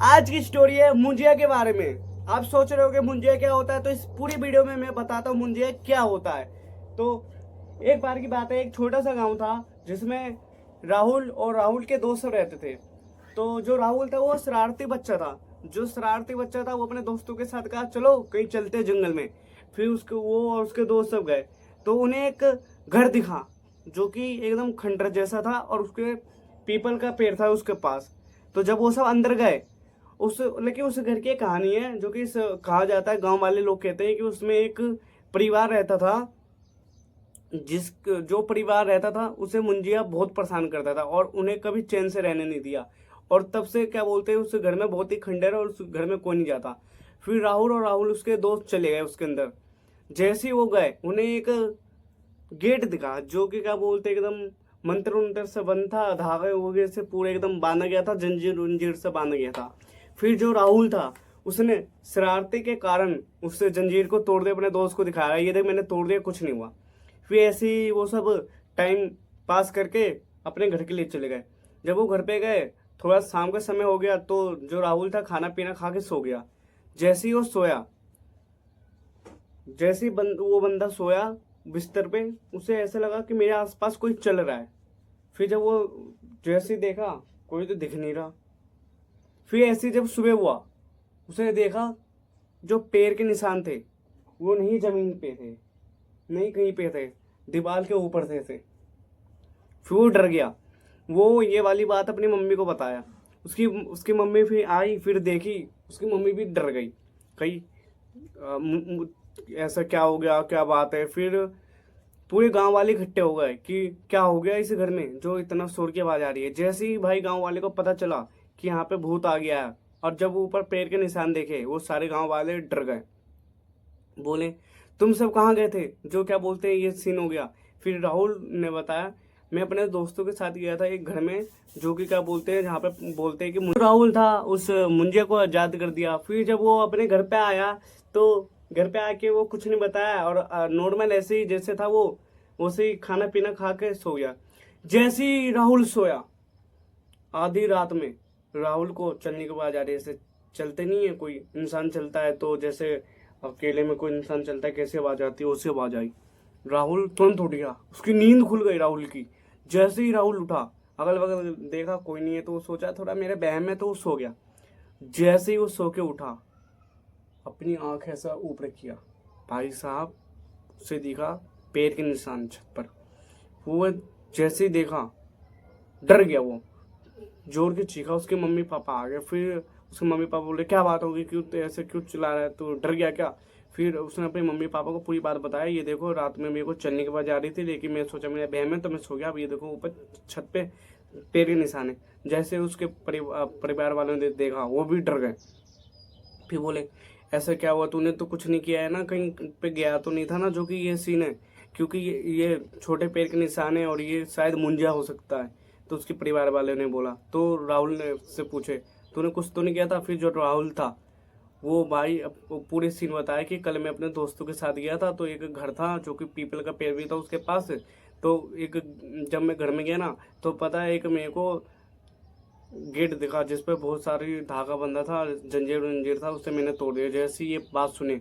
आज की स्टोरी है मुंजिया के बारे में। आप सोच रहे हो कि मुंजिया क्या होता है, तो इस पूरी वीडियो में मैं बताता हूँ मुंजिया क्या होता है। तो एक बार की बात है, एक छोटा सा गांव था जिसमें राहुल और राहुल के दोस्त रहते थे। तो जो राहुल था वो शरारती बच्चा था। जो शरारती बच्चा था वो अपने दोस्तों के साथ कहा चलो कहीं चलते हैं जंगल में। फिर उसके वो और उसके दोस्त सब गए। तो उन्हें एक घर दिखा जो कि एकदम खंडर जैसा था और उसके पीपल का पेड़ था उसके पास। तो जब वो सब अंदर गए उस लेकिन उस घर की एक कहानी है जो कि कहा जाता है, गांव वाले लोग कहते हैं कि उसमें एक परिवार रहता था। जिस जो परिवार रहता था उसे मुंजिया बहुत परेशान करता था और उन्हें कभी चैन से रहने नहीं दिया। और तब से क्या बोलते हैं, उस घर में बहुत ही खंडर है और उस घर में कोई नहीं जाता। फिर राहुल और राहुल उसके दोस्त चले गए उसके अंदर। जैसे ही वो गए उन्हें एक गेट दिखा जो कि क्या बोलते हैं, एकदम मंत्र उंत्र से बंद था, धागे वगे से पूरे एकदम बांधा गया था, जंजीर उंजीर से बांधा गया था। फिर जो राहुल था उसने शरारती के कारण उससे जंजीर को तोड़ दे अपने दोस्त को दिखाया, ये देख मैंने तोड़ दिया, कुछ नहीं हुआ। फिर ऐसे ही वो सब टाइम पास करके अपने घर के लिए चले गए। जब वो घर पे गए, थोड़ा शाम का समय हो गया, तो जो राहुल था खाना पीना खा के सो गया। जैसे ही वो सोया, जैसे ही वो बंदा सोया बिस्तर पे, उसे ऐसा लगा कि मेरे आसपास कोई चल रहा है। फिर जब वो जैसे ही देखा, कोई तो दिख नहीं रहा। फिर ऐसे ही जब सुबह हुआ, उसने देखा जो पैर के निशान थे वो नहीं जमीन पे थे, नहीं कहीं पे थे, दीवार के ऊपर थे। फिर वो डर गया। वो ये वाली बात अपनी मम्मी को बताया। उसकी उसकी मम्मी फिर आई, फिर देखी, उसकी मम्मी भी डर गई। कही ऐसा क्या हो गया, क्या बात है। फिर पूरे गांव वाले इकट्ठे हो गए कि क्या हो गया इस घर में जो इतना शोर की आवाज आ रही है। जैसे ही भाई गांव वाले को पता चला कि यहाँ पे भूत आ गया है, और जब वो ऊपर पैर के निशान देखे, वो सारे गांव वाले डर गए। बोले तुम सब कहाँ गए थे, जो क्या बोलते हैं ये सीन हो गया। फिर राहुल ने बताया मैं अपने दोस्तों के साथ गया था एक घर में, जो कि क्या बोलते हैं, जहाँ पे बोलते हैं कि राहुल था उस मुंजिया को आजाद कर दिया। फिर जब वो अपने घर पे आया, तो घर पे आके वो कुछ नहीं बताया और नॉर्मल ऐसे ही जैसे था वो वैसे ही खाना पीना खा के सो गया। जैसे ही राहुल सोया, आधी रात में राहुल को चलने की आवाज आ रही है। जैसे चलते नहीं है, कोई इंसान चलता है तो जैसे अकेले में कोई इंसान चलता है कैसे आवाज आती है, उससे आवाज आई। राहुल तुरंत उठ गया, उसकी नींद खुल गई राहुल की। जैसे ही राहुल उठा, अगल बगल देखा कोई नहीं है, तो वो सोचा थोड़ा मेरे बहम है, तो वो सो गया। जैसे ही वो सो के उठा, अपनी आंख ऐसा ऊपर किया, भाई साहब उसे दिखा पैर के निशान छत पर। वो जैसे ही देखा, डर गया वो, जोर के चीखा। उसके मम्मी पापा आ गए। फिर उसके मम्मी पापा बोले क्या बात होगी, क्यों तो ऐसे क्यों चिल्ला रहा है, तो डर गया क्या। फिर उसने अपने मम्मी पापा को पूरी बात बताया, ये देखो रात में मेरे को चलने के बाद जा रही थी, लेकिन मैं सोचा मेरा बहम है तो मैं सो गया। अब ये देखो ऊपर छत पे पैर के निशान है। जैसे उसके परिवार वालों ने देखा, वो भी डर गए। फिर बोले ऐसा क्या हुआ, तूने तो कुछ नहीं किया है ना, कहीं पे गया तो नहीं था ना, जो कि ये सीन है, क्योंकि ये छोटे पैर के निशान है और ये शायद मुंजा हो सकता है। तो उसके परिवार वाले ने बोला, तो राहुल ने से पूछे तूने कुछ तो नहीं किया था। फिर जो राहुल था वो भाई वो पूरे सीन बताया कि कल मैं अपने दोस्तों के साथ गया था, तो एक घर था जो कि पीपल का पेड़ भी था उसके पास। तो एक जब मैं घर में गया ना, तो पता है एक मेरे को गेट दिखा जिस पे बहुत सारी धागा बंधा था, जंजीर वंजीर था, उससे मैंने तोड़ दिया। जैसे ये बात सुने,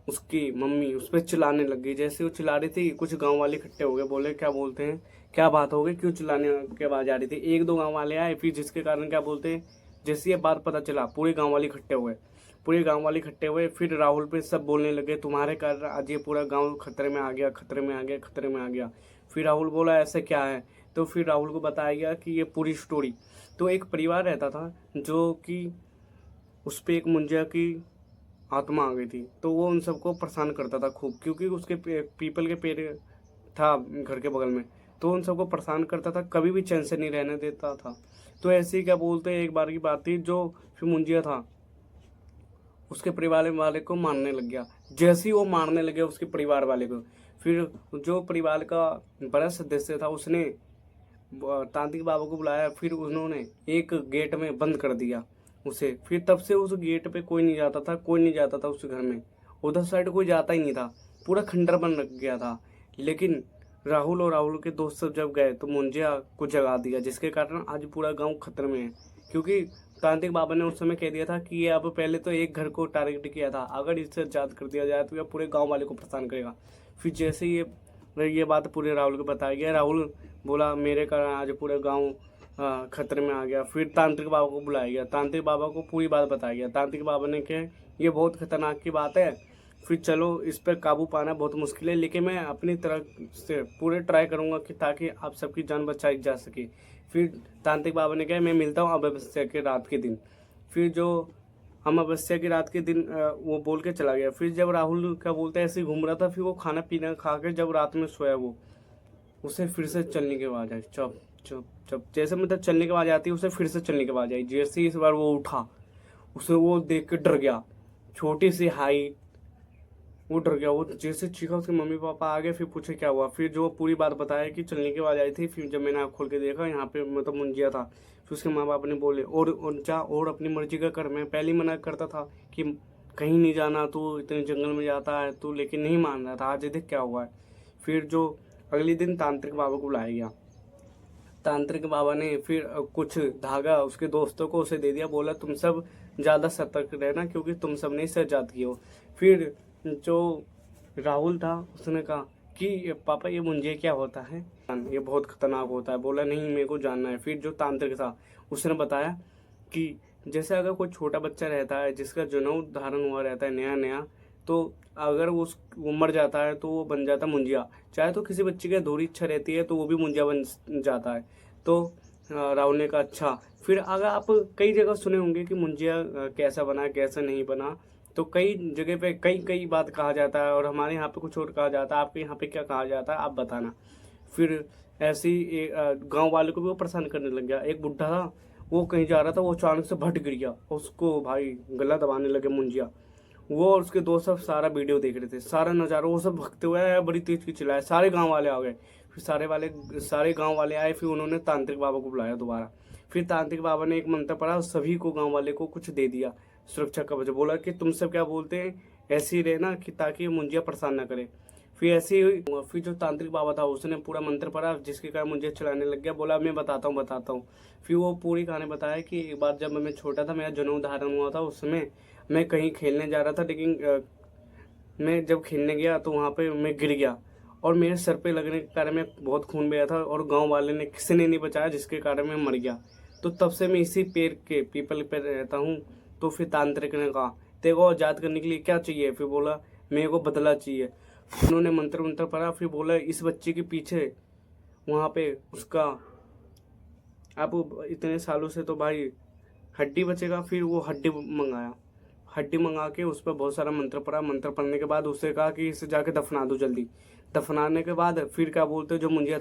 उसकी मम्मी उस पर चिल्लाने लग गई। जैसे वो चिल्ला रही थी, कुछ गांव वाले इकट्ठे हो गए, बोले क्या बोलते हैं, क्या बात हो गई, क्यों चिल्लाने की आवाज आ रही थी। एक दो गांव वाले आए, फिर जिसके कारण क्या बोलते हैं, जैसे ये बात पता चला पूरे गांव वाले इकट्ठे हुए। पूरे गांव वाले इकट्ठे हुए, फिर राहुल पे सब बोलने लगे तुम्हारे कारण आज ये पूरा गांव खतरे में आ गया, खतरे में आ गया, खतरे में आ गया। फिर राहुल बोला ऐसा क्या है, तो फिर राहुल को बताया गया कि ये पूरी स्टोरी। तो एक परिवार रहता था जो कि उस पे एक मुंजिया की आत्मा आ गई थी, तो वो उन सबको परेशान करता था खूब, क्योंकि उसके पीपल के पेड़ था घर के बगल में। तो उन सबको परेशान करता था, कभी भी चैन से नहीं रहने देता था। तो ऐसे ही क्या बोलते हैं, एक बार की बात थी, जो फिर मुंजिया था उसके परिवार वाले को मारने लग गया। जैसे ही वो मारने लगे उसके परिवार वाले को, फिर जो परिवार का बड़ा सदस्य था उसने तांत्रिक बाबा को बुलाया। फिर उन्होंने एक गेट में बंद कर दिया उसे। फिर तब से उस गेट पे कोई नहीं जाता था, कोई नहीं जाता था उस घर में, उधर साइड कोई जाता ही नहीं था, पूरा खंडर बन गया था। लेकिन राहुल और राहुल के दोस्त सब जब गए तो मुंजिया को जगा दिया, जिसके कारण आज पूरा गांव खतरे में है। क्योंकि तांत्रिक बाबा ने उस समय कह दिया था कि ये अब पहले तो एक घर को टारगेट किया था, अगर इससे आजाद कर दिया जाए तो ये पूरे गांव वाले को परेशान करेगा। फिर जैसे ये बात पूरे राहुल को बताया गया, राहुल बोला मेरे कारण आज पूरे गांव खतरे में आ गया। फिर तांत्रिक बाबा को बुलाया गया, तांत्रिक बाबा को पूरी बात बताया गया। तांत्रिक बाबा ने कहा ये बहुत खतरनाक की बात है, फिर चलो इस पर काबू पाना बहुत मुश्किल है, लेकिन मैं अपनी तरफ से पूरे ट्राई करूंगा कि ताकि आप सबकी जान बचाई जा सके। फिर तांत्रिक बाबा ने कहा मैं मिलता हूँ अमावस्या के रात के दिन। फिर जो अमावस्या की रात के दिन वो बोल के चला गया। फिर जब राहुल क्या बोलते हैं ऐसे ही घूम रहा था, फिर वो खाना पीना खा के जब रात में सोया, वो उसे फिर से चलने की आवाज़ आई, चुप चुप चुप, जैसे मतलब चलने की आवाज़ आती है उसे फिर से चलने की आवाज़ आई। जैसे ही इस बार वो उठा, उसे वो देख के डर गया, छोटी सी हाइट, वो डर गया। वो जैसे चीखा, उसके मम्मी पापा आ गए, फिर पूछे क्या हुआ। फिर जो पूरी बात बताया कि चलने की आवाज़ आई थी। फिर जब मैंने आँख खोल के देखा यहाँ पे मतलब मुंजिया था। फिर उसके माँ बाप ने बोले और जा और अपनी मर्जी का कर। मैं पहले ही मना करता था कि कहीं नहीं जाना, तू इतने जंगल में जाता है तू, लेकिन नहीं मान रहा था। आज देख क्या हुआ है। फिर जो अगले दिन तांत्रिक बाबा को बुलाया गया, तांत्रिक बाबा ने फिर कुछ धागा उसके दोस्तों को उसे दे दिया, बोला तुम सब ज़्यादा सतर्क रहना क्योंकि तुम सब ने इसे आजाद किया हो। फिर जो राहुल था उसने कहा कि पापा ये मुंजिया क्या होता है, ये बहुत खतरनाक होता है। बोला नहीं मेरे को जानना है। फिर जो तांत्रिक था उसने बताया कि जैसे अगर कोई छोटा बच्चा रहता है जिसका जनेऊ धारण हुआ रहता है नया नया, तो अगर वो मर जाता है तो वो बन जाता है मुंजिया। चाहे तो किसी बच्चे की अधूरी इच्छा रहती है तो वो भी मुंजिया बन जाता है। तो राहुल ने कहा अच्छा। फिर अगर आप कई जगह सुने होंगे कि मुंजिया कैसा बना कैसा नहीं बना, तो कई जगह पे कई बात कहा जाता है और हमारे यहाँ पे कुछ और कहा जाता है। आपके यहाँ पे क्या कहा जाता है आप बताना। फिर ऐसे ही गाँव वालों को भी वो परेशान करने लग गया। एक बुढ़ा था, वो कहीं जा रहा था, वो अचानक से भट गिर गया, उसको भाई गला दबाने लगे मुंजिया। वो और उसके दोस्त सब सारा वीडियो देख रहे थे, सारा नज़ारा, वो सब भगते हुए आए, बड़ी तेज की चिल्लाए, सारे गांव वाले आ गए। फिर सारे गांव वाले आए। फिर उन्होंने तांत्रिक बाबा को बुलाया दोबारा। फिर तांत्रिक बाबा ने एक मंत्र पढ़ा, सभी को गांव वाले को कुछ दे दिया सुरक्षा कवच। बोला कि तुम सब क्या बोलते हैं ऐसे ही रहना कि ताकि मुंजिया परेशान ना करे। फिर ऐसे ही हुई। फिर जो तांत्रिक बाबा था उसने पूरा मंत्र पढ़ा, जिसके कारण मुंजिया चलाने लग गया। बोला मैं बताता हूँ। फिर वो पूरी कहानी बताया कि एक बार जब मैं छोटा था, मेरा जनेऊ धारण हुआ था, उस समय मैं कहीं खेलने जा रहा था, लेकिन मैं जब खेलने गया तो वहाँ पे मैं गिर गया और मेरे सर पे लगने के कारण मैं बहुत खून बह था और गांव वाले ने किसी ने नहीं बचाया, जिसके कारण मैं मर गया। तो तब से मैं इसी पेड़ के पीपल पे रहता हूँ। तो फिर तांत्रिक ने कहा तेरे को आजाद करने के लिए क्या चाहिए। फिर बोला मेरे को बदला चाहिए। उन्होंने मंत्र पढ़ा। फिर बोला इस बच्चे के पीछे वहाँ पे उसका अब इतने सालों से तो भाई हड्डी बचेगा। फिर वो हड्डी मंगा के उस पर बहुत सारा मंत्र पढ़ा। मंत्र पढ़ने के बाद उससे कहा कि इसे जाके दफना दो जल्दी। दफनाने के बाद फिर क्या बोलते जो मुंजिया